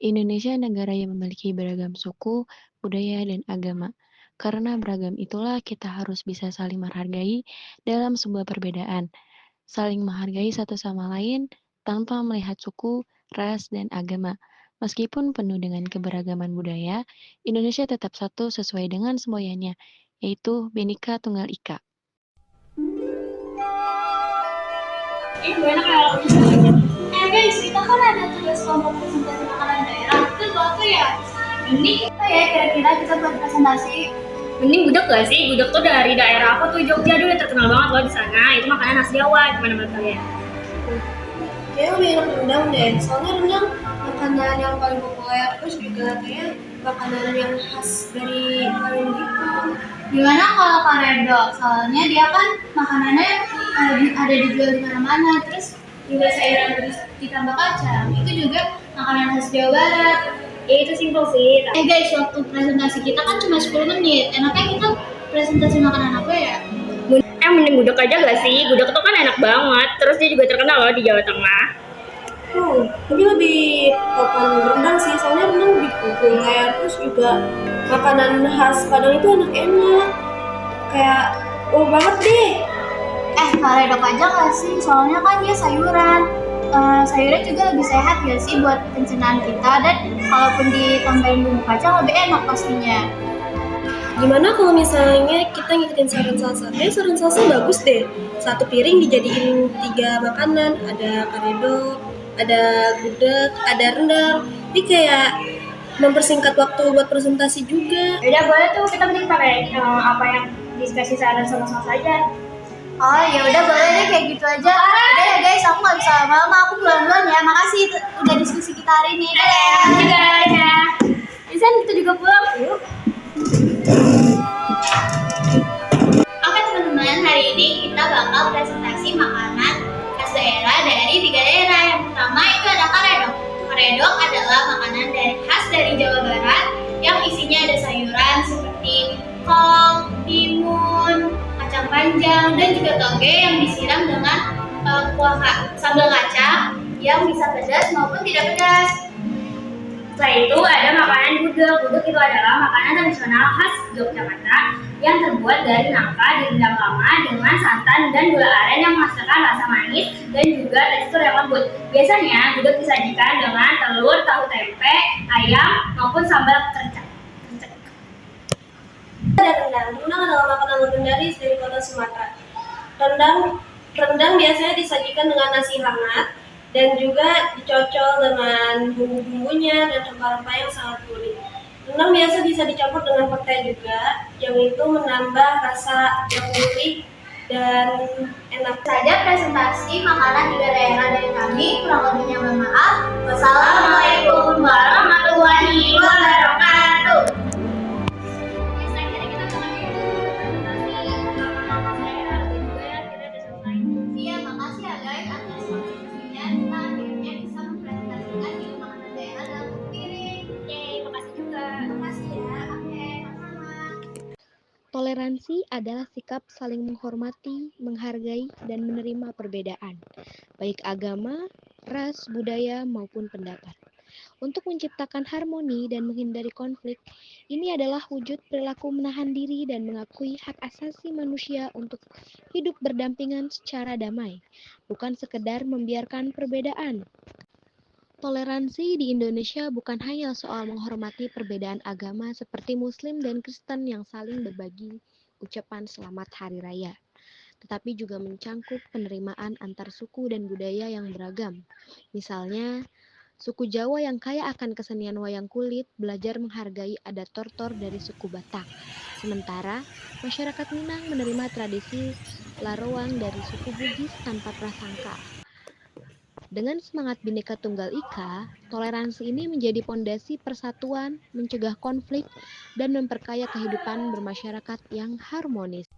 Indonesia negara yang memiliki beragam suku, budaya, dan agama. Karena beragam itulah kita harus bisa saling menghargai dalam sebuah perbedaan. Saling menghargai satu sama lain tanpa melihat suku, ras, dan agama. Meskipun penuh dengan keberagaman budaya, Indonesia tetap satu sesuai dengan semboyannya, yaitu Bhinneka Tunggal Ika. Gimana kalau misalnya guys, kita kan ada tugas kelompok presentasi makanan daerah. Itu suatu ya mending kita ya kira-kira kita buat presentasi. Mending gudeg gak sih? Gudeg tuh dari daerah apa tuh? Jogja dulu terkenal banget loh di sana. Itu makanan khas Jawa. Gimana menurut kalian? Kayaknya lebih enak rendang deh, soalnya rendang makanan yang paling populer, terus juga kayak makanan yang khas dari Kalimantan gitu. Gimana kalau karedo? Soalnya dia kan makanannya ada dijual di mana-mana. Terus juga sayuran ditambah kacang. Itu juga makanan khas Jawa Barat. Ya itu simpel sih. Guys, waktu presentasi kita kan cuma 10 menit. Enaknya kita presentasi makanan apa ya? Mending gudeg aja gak sih? Gudeg tuh kan enak banget. Terus dia juga terkenal loh di Jawa Tengah. Tapi lebih topan rendang sih, soalnya rendang lebih populer, terus juga makanan khas Padang itu enak-enak. Kayak banget deh. Karedok aja gak sih? Soalnya kan dia sayuran. Sayurnya juga lebih sehat ya sih buat pencernaan kita. Dan kalaupun ditambahin bumbu kacang lebih enak pastinya. Gimana kalau misalnya kita ngikutin saran salsa? Saran salsa bagus deh. Satu piring dijadiin 3 makanan, ada karedok, ada gudeg, ada rendang. Ini kayak mempersingkat waktu buat presentasi juga. Udah boleh tuh kita mending pakai apa yang diskusi saran sama salsa aja. Oh ya udah boleh deh kayak gitu aja. Udah ya guys, aku nggak bisa lama-lama, aku pulang duluan ya. Makasih udah diskusi kita hari ini. Dadah. Isan kita juga pulang. Yuk. Oke teman-teman, hari ini kita bakal presentasi makanan khas daerah dari 3 daerah. Yang pertama itu ada karedok. Karedok adalah makanan khas dari Jawa Barat yang isinya ada sayuran seperti kol, timun, kacang panjang, dan juga toge yang disiram dengan sambal kacang yang bisa pedas maupun tidak pedas. Setelah itu ada makanan gudeg. Gudeg itu adalah makanan tradisional khas Yogyakarta yang terbuat dari nangka direndam lama dengan santan dan gula aren yang menghasilkan rasa manis dan juga tekstur yang lembut. Biasanya gudeg disajikan dengan telur, tahu tempe, ayam maupun sambal kecap. Ada rendang. Rendang adalah makanan legendaris dari kota Sumatera. Rendang biasanya disajikan dengan nasi hangat dan juga dicocol dengan bumbu-bumbunya dan rempah-rempah yang sangat gurih. Rendang biasa bisa dicampur dengan petai juga, yang itu menambah rasa yang gurih dan enak. Saja presentasi makanan 3 daerah dari kami. Kurang lebihnya mohon maaf. Wassalamualaikum warahmatullahi wabarakatuh. Iya, makasih ya guys atas kontribusinya. Kita akhirnya bisa mempresentasikan di makanan daerah dalam piring. Makasih juga. Makasih ya. Oke, sama-sama. Toleransi adalah sikap saling menghormati, menghargai, dan menerima perbedaan, baik agama, ras, budaya, maupun pendapat. Untuk menciptakan harmoni dan menghindari konflik, ini adalah wujud perilaku menahan diri dan mengakui hak asasi manusia untuk hidup berdampingan secara damai, bukan sekedar membiarkan perbedaan. Toleransi di Indonesia bukan hanya soal menghormati perbedaan agama seperti Muslim dan Kristen yang saling berbagi ucapan selamat hari raya, tetapi juga mencangkup penerimaan antar suku dan budaya yang beragam. Misalnya, suku Jawa yang kaya akan kesenian wayang kulit belajar menghargai adat tortor dari suku Batak. Sementara, masyarakat Minang menerima tradisi larowang dari suku Bugis tanpa prasangka. Dengan semangat Bhinneka Tunggal Ika, toleransi ini menjadi pondasi persatuan, mencegah konflik, dan memperkaya kehidupan bermasyarakat yang harmonis.